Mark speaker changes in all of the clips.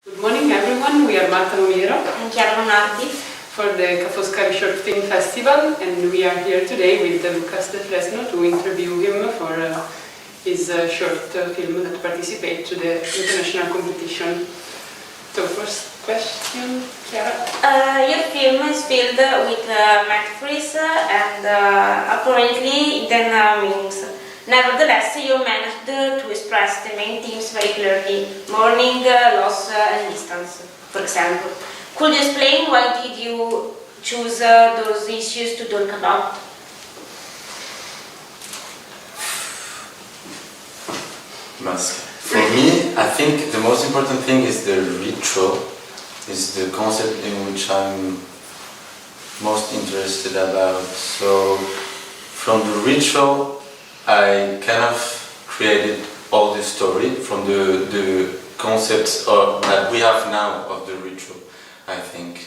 Speaker 1: Good morning everyone, we are Marta Lumiero
Speaker 2: and Chiara Lonardi
Speaker 1: for the Ca' Foscari Short Film Festival, and we are here today with Lucas de Fresno to interview him for his short film that participates to the international competition. So first question, Chiara?
Speaker 2: Your film is filled with metaphors and apparently hidden meanings. Nevertheless, you managed to express the main themes very clearly: mourning, loss, and distance, for example. Could you explain why did you choose those issues to talk about?
Speaker 3: For me, I think the most important thing is the ritual, is the concept in which I'm most interested about. So, from the ritual, I kind of created all the story from the concepts that we have now of the ritual, I think.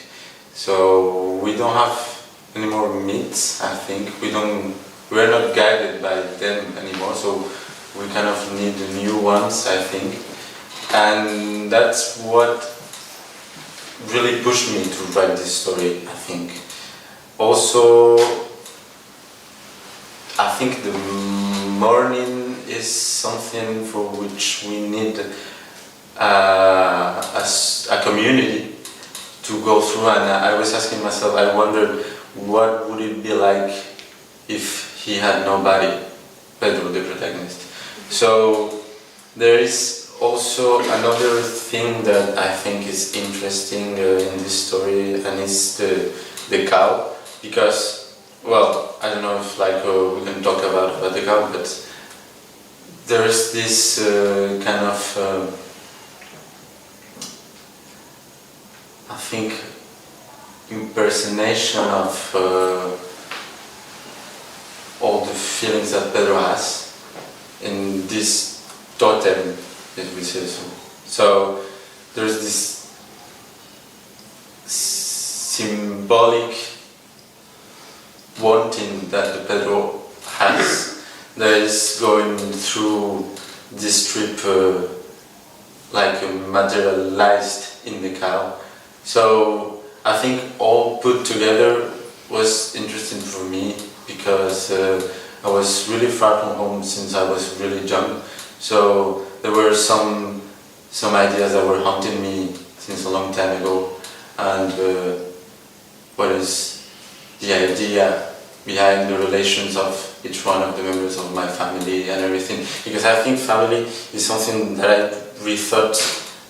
Speaker 3: So we don't have any more myths, I think. We're not guided by them anymore, so we kind of need new ones, I think. And that's what really pushed me to write this story, I think. Also, I think the mourning is something for which we need as a community to go through, and I was asking myself, I wondered what would it be like if he had nobody, Pedro, the protagonist. So there is also another thing that I think is interesting in this story, and it's the cow, because, well, I don't know if we can talk about the cow, but there is this kind of I think impersonation of all the feelings that Pedro has in this totem, as we say so. So there's this symbolic wanting that the Pedro has that is going through this trip materialized in the cow. So I think all put together was interesting for me because I was really far from home since I was really young. So there were some ideas that were haunting me since a long time ago, and what is the idea behind the relations of each one of the members of my family and everything, because I think family is something that I rethought.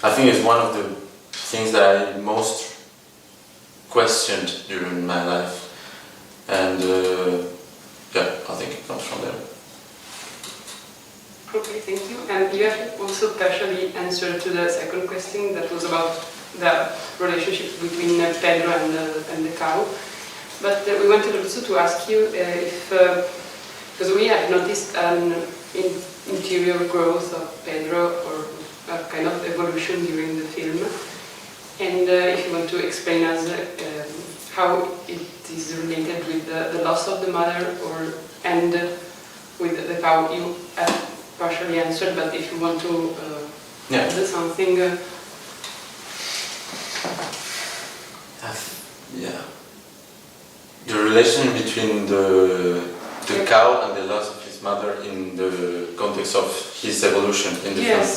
Speaker 3: I think it's one of the things that I most questioned during my life, and I think it comes from there.
Speaker 1: Okay, thank you. And you have also partially answered to the second question that was about the relationship between Pedro and the cow. But we wanted also to ask you if, because we have noticed an interior growth of Pedro, or a kind of evolution during the film, and if you want to explain us how it is related with the loss of the mother, and with the cow. You have partially answered, but if you want to add something.
Speaker 3: Yeah. The relation between the cow and the loss of his mother in the context of his evolution in the film.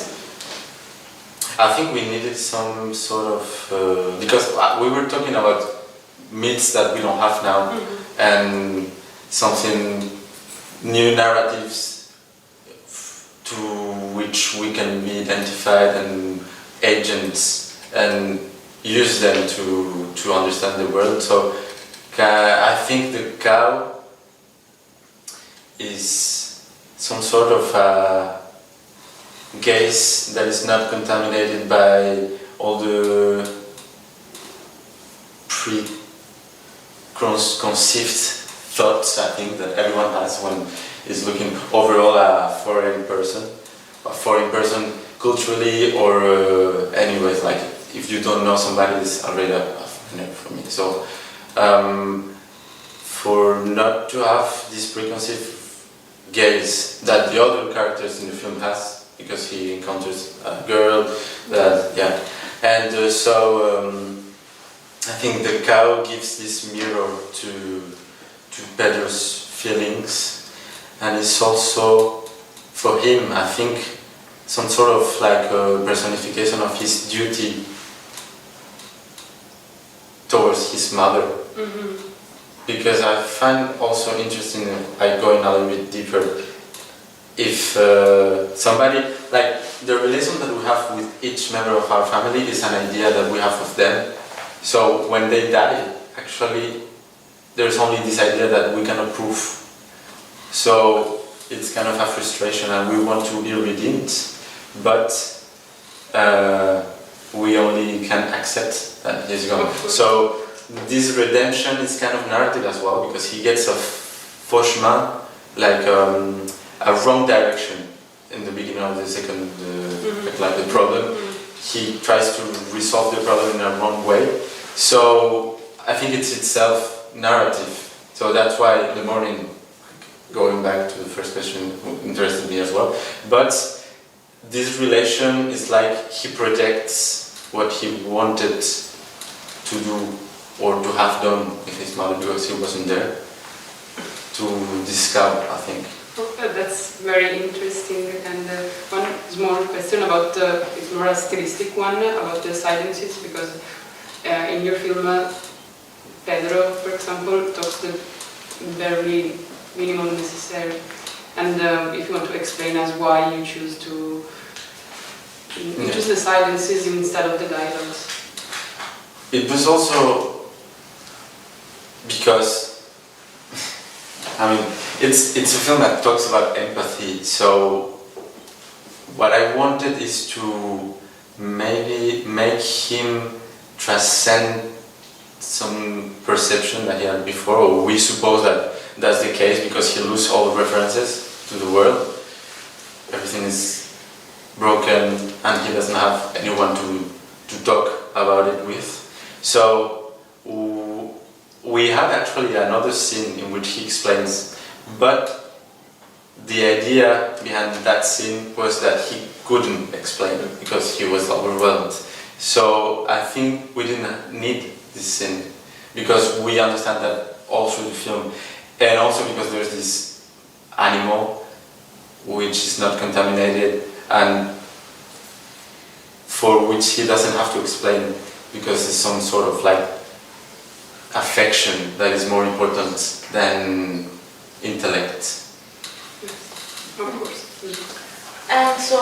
Speaker 3: I think we needed some sort of because we were talking about myths that we don't have now, and something new narratives to which we can be identified and agents and use them to understand the world. So I think the cow is some sort of gaze that is not contaminated by all the preconceived thoughts, I think, that everyone has when is looking overall a foreign person culturally, or anyways, like if you don't know somebody, it's already enough for me. So for not to have this preconceived gaze that the other characters in the film has, because he encounters a girl that, And I think the cow gives this mirror to Pedro's feelings, and it's also for him, I think, some sort of like a personification of his duty towards his mother. Because I find also interesting, like going a little bit deeper, if somebody, like the relation that we have with each member of our family is an idea that we have of them. So when they die, actually, there's only this idea that we cannot prove. So it's kind of a frustration, and we want to be redeemed, but we only can accept that he's gone. So this redemption is kind of narrative as well, because he gets a faux chemin, like a wrong direction in the beginning of the second, like the problem. He tries to resolve the problem in a wrong way. So I think it's itself narrative. So that's why the morning, going back to the first question, interested me as well. But this relation is like he projects what he wanted to do or to have done with his mother, because he wasn't there, to this cow, I think.
Speaker 1: Okay, that's very interesting. And one small question about, it's more a stylistic one, about the silences, because in your film, Pedro, for example, talks the very minimum necessary. And if you want to explain us why you choose to choose the silences instead of the dialogues.
Speaker 3: It was also because, I mean, it's a film that talks about empathy, so what I wanted is to maybe make him transcend some perception that he had before, or we suppose that that's the case because he loses all references to the world. Everything is broken and he doesn't have anyone to talk about it with. So we had actually another scene in which he explains, but the idea behind that scene was that he couldn't explain it because he was overwhelmed. So I think we didn't need this scene because we understand that all through the film, and also because there's this animal which is not contaminated and for which he doesn't have to explain because it's some sort of like affection that is more important than intellect.
Speaker 1: Yes, of course.
Speaker 2: And so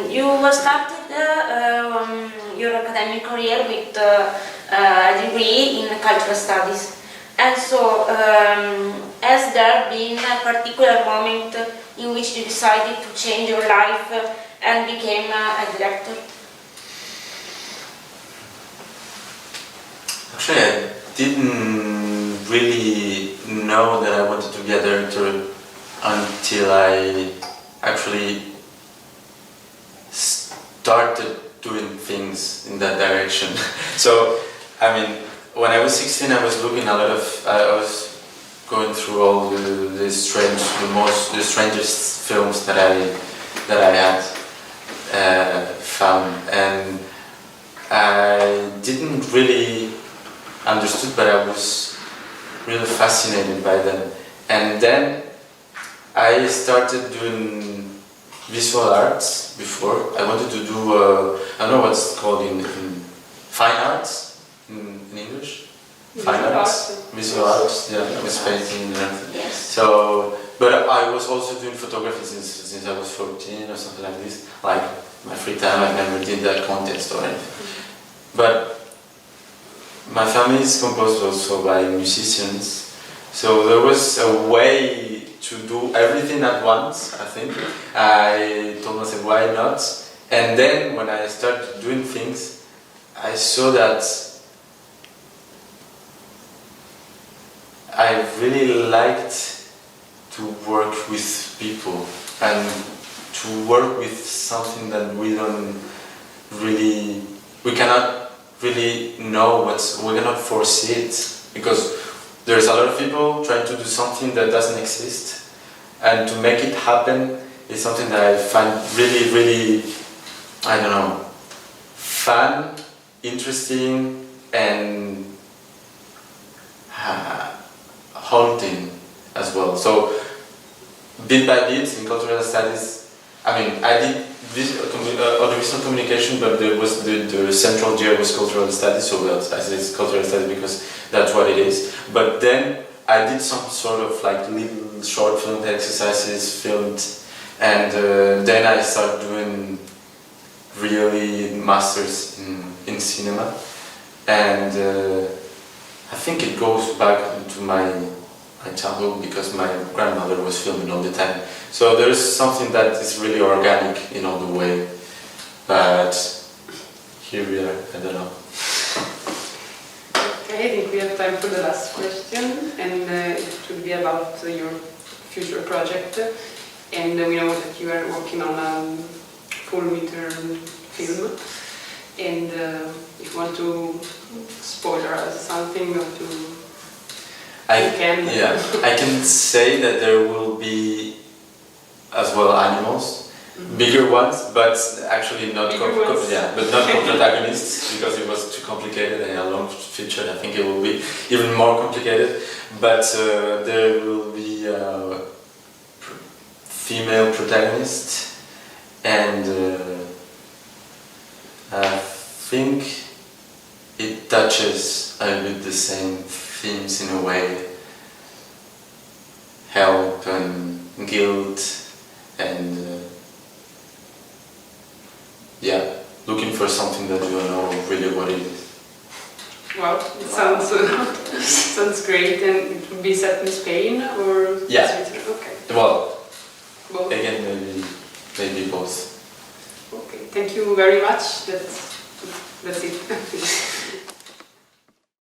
Speaker 2: you started your academic career with a degree in cultural studies. And so has there been a particular moment in which you decided to change your life and became a director?
Speaker 3: Actually, I didn't really know that I wanted to be a director until I actually started doing things in that direction. So, I mean, when I was 16, I was looking I was going through all the strangest films that I had found, and I didn't really understood, but I was really fascinated by them. And then I started doing visual arts before. I wanted to do, I don't know what's called in fine arts in English? Fine arts? Visual arts, yeah, I was painting and everything.
Speaker 2: Yes.
Speaker 3: So, but I was also doing photography since I was 14 or something like this. Like my free time, I never did that contest or anything. But my family is composed also by musicians, so there was a way to do everything at once, I think. I told myself, why not? And then when I started doing things, I saw that I really liked to work with people and to work with something that we cannot really know we cannot foresee it, because there's a lot of people trying to do something that doesn't exist, and to make it happen is something that I find really, really, I don't know, fun, interesting, and haunting as well. So bit by bit in cultural studies, I mean, I did audiovisual communication, but there was the central gear was cultural studies, so I said it's cultural studies because that's what it is. But then I did some sort of like little short film exercises, filmed, and then I started doing really masters in cinema, and I think it goes back to my childhood because my grandmother was filming all the time. So there's something that is really organic in all the way, but here we are, I don't know.
Speaker 1: Okay, I think we have time for the last question, and it will be about your future project. And we know that you are working on a full-meter film, and if you want to spoiler us something or to...
Speaker 3: I can say that there will be as well animals, bigger ones, but actually not but not protagonists because it was too complicated and a long feature. I think it will be even more complicated. But there will be a female protagonist, and I think it touches a little bit the same themes in a way, help and guilt, and looking for something that you don't know really what it is.
Speaker 1: Wow, it sounds sounds great. And it would be set in Spain or Switzerland? Okay.
Speaker 3: Well,
Speaker 1: both.
Speaker 3: Again, maybe both.
Speaker 1: Okay, thank you very much. That's it.